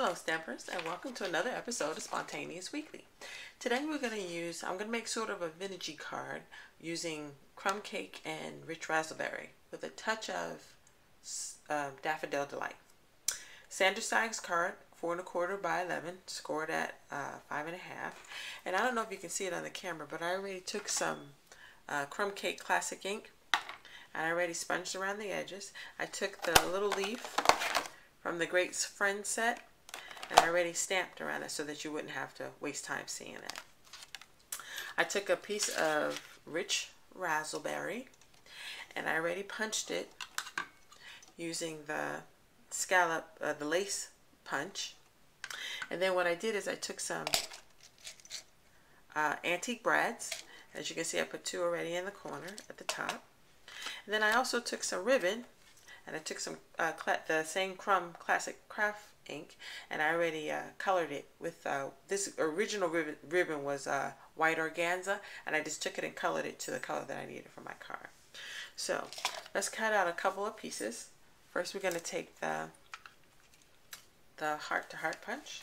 Hello Stampers, and welcome to another episode of Spontaneous Weekly. Today I'm going to make sort of a vintagey card using crumb cake and rich raspberry with a touch of Daffodil Delight. Standard size card, 4 1/4 by 11, scored at 5 1/2. And I don't know if you can see it on the camera, but I already took some crumb cake classic ink and I already sponged around the edges. I took the little leaf from the Great Friend set and I already stamped around it so that you wouldn't have to waste time seeing it. I took a piece of rich raspberry and I already punched it using the scallop, the lace punch. And then what I did is I took some antique brads. As you can see, I put 2 already in the corner at the top. And then I also took some ribbon and I took some the same Crumb Classic Craft ink, and I already colored it with this original ribbon was white organza, and I just took it and colored it to the color that I needed for my card. So let's cut out a couple of pieces. First we're going to take the heart to heart punch,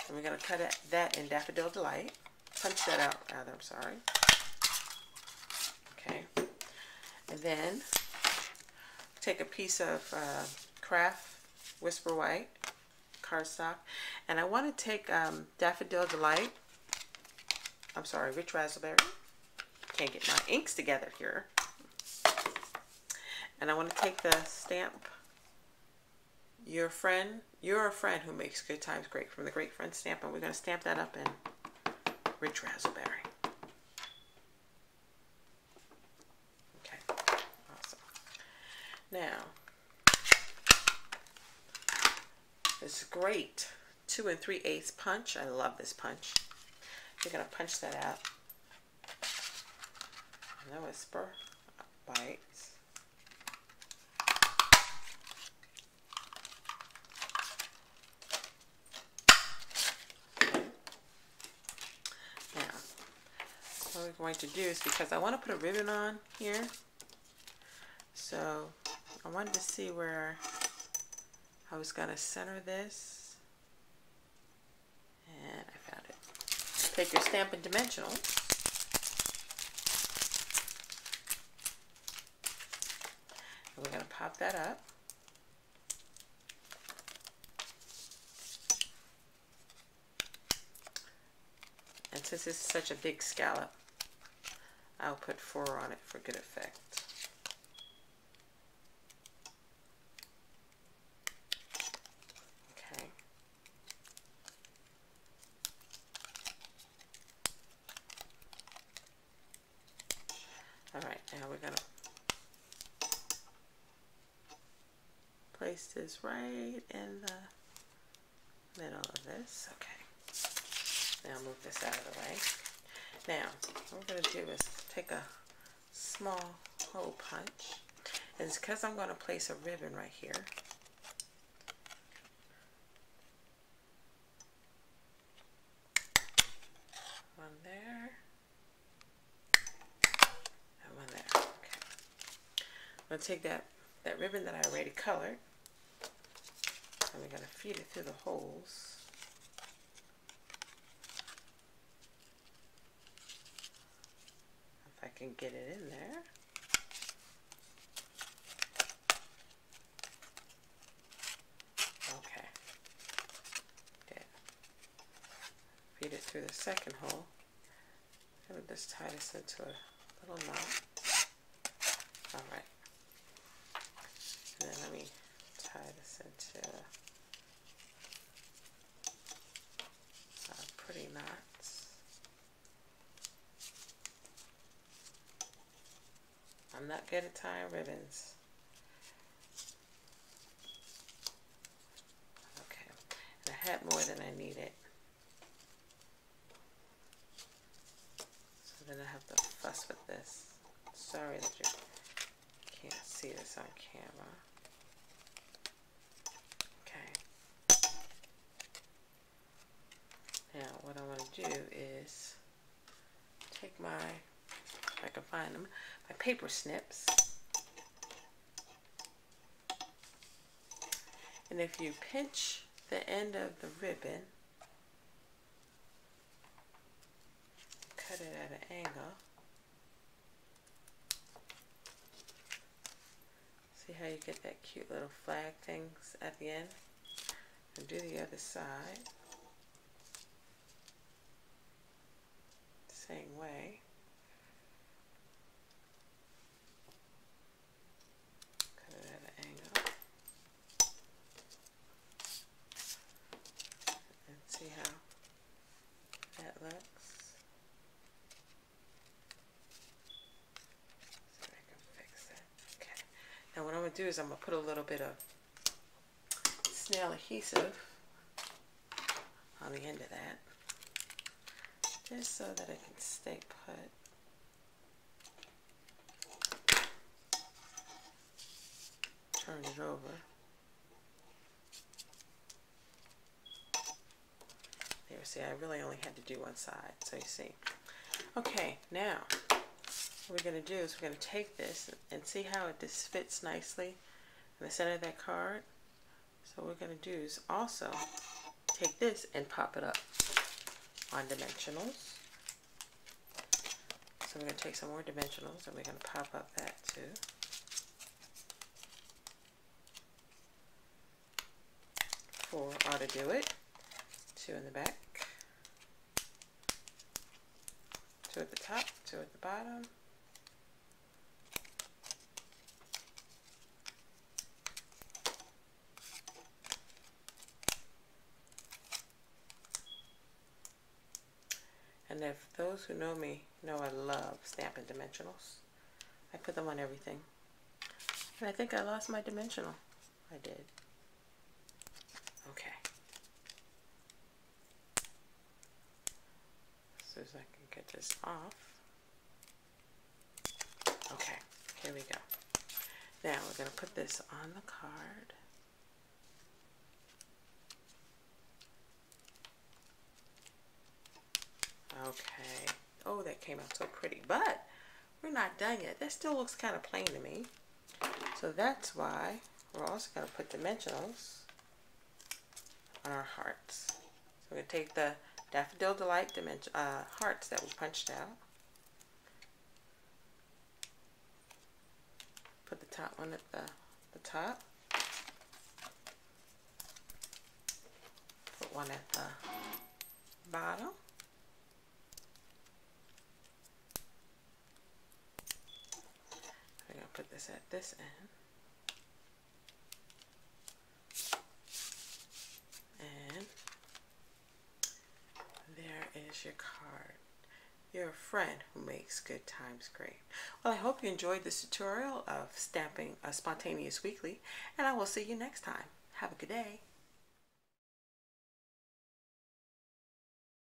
and we're going to cut that in Daffodil Delight. Punch that out rather, I'm sorry. Okay, and then take a piece of craft Whisper White cardstock, and I want to take Daffodil Delight, I'm sorry, Rich Raspberry, can't get my inks together here, and I want to take the stamp You're a Friend Who Makes Good Times Great from the Great Friend stamp, and we're going to stamp that up in Rich Raspberry. Okay, awesome. Now this great 2 3/8 punch. I love this punch. You're going to punch that out. No Whisper Bites. Now, what we're going to do is, because I want to put a ribbon on here, so I wanted to see where I was going to center this, and I found it. Take your Stampin' Dimensional, and we're going to pop that up. And since this is such a big scallop, I'll put 4 on it for good effect. Alright, now we're going to place this right in the middle of this. Okay. Now move this out of the way. Now, what we're going to do is take a small hole punch. And it's because I'm going to place a ribbon right here. One there. I'm going to take that ribbon that I already colored, and we're going to feed it through the holes. If I can get it in there. Okay. Good. Feed it through the second hole. I'm going to just tie this into a little knot. Alright. And then let me tie this into pretty knots. I'm not good at tying ribbons. Okay, and I had more than I needed. So then I have to fuss with this. Sorry that you can't see this on camera. Okay. Now what I want to do is take my, if I can find them, my paper snips, And if you pinch the end of the ribbon, cut it at an angle. See how you get that cute little flag things at the end? And do the other side. Same way. Cut it at an angle. And see how that looks. See if I can fix it. Okay. Now what I'm going to do is I'm going to put a little bit of snail adhesive on the end of that, just so that it can stay put. Turn it over. There, see, I really only had to do one side, so you see. Okay, now what we're going to do is we're going to take this and see how it just fits nicely in the center of that card. So what we're going to do is also take this and pop it up on dimensionals. So we're going to take some more dimensionals and we're going to pop up that too. 4 ought to do it. 2 in the back. 2 at the top, 2 at the bottom. And if those who know me know I love Stampin' Dimensionals, I put them on everything. And I think I lost my dimensional. I did. Okay. As soon as I can get this off. Okay, here we go. Now we're going to put this on the card. Okay. Oh, that came out so pretty. But we're not done yet. That still looks kind of plain to me. So that's why we're also going to put dimensionals on our hearts. So we're going to take the Daffodil Delight hearts that we punched out. Put the top one at the top. Put one at the bottom. We're going to put this at this end. And there is your card. You're a friend who makes good times great. Well, I hope you enjoyed this tutorial of stamping a Spontaneous Weekly, and I will see you next time. Have a good day.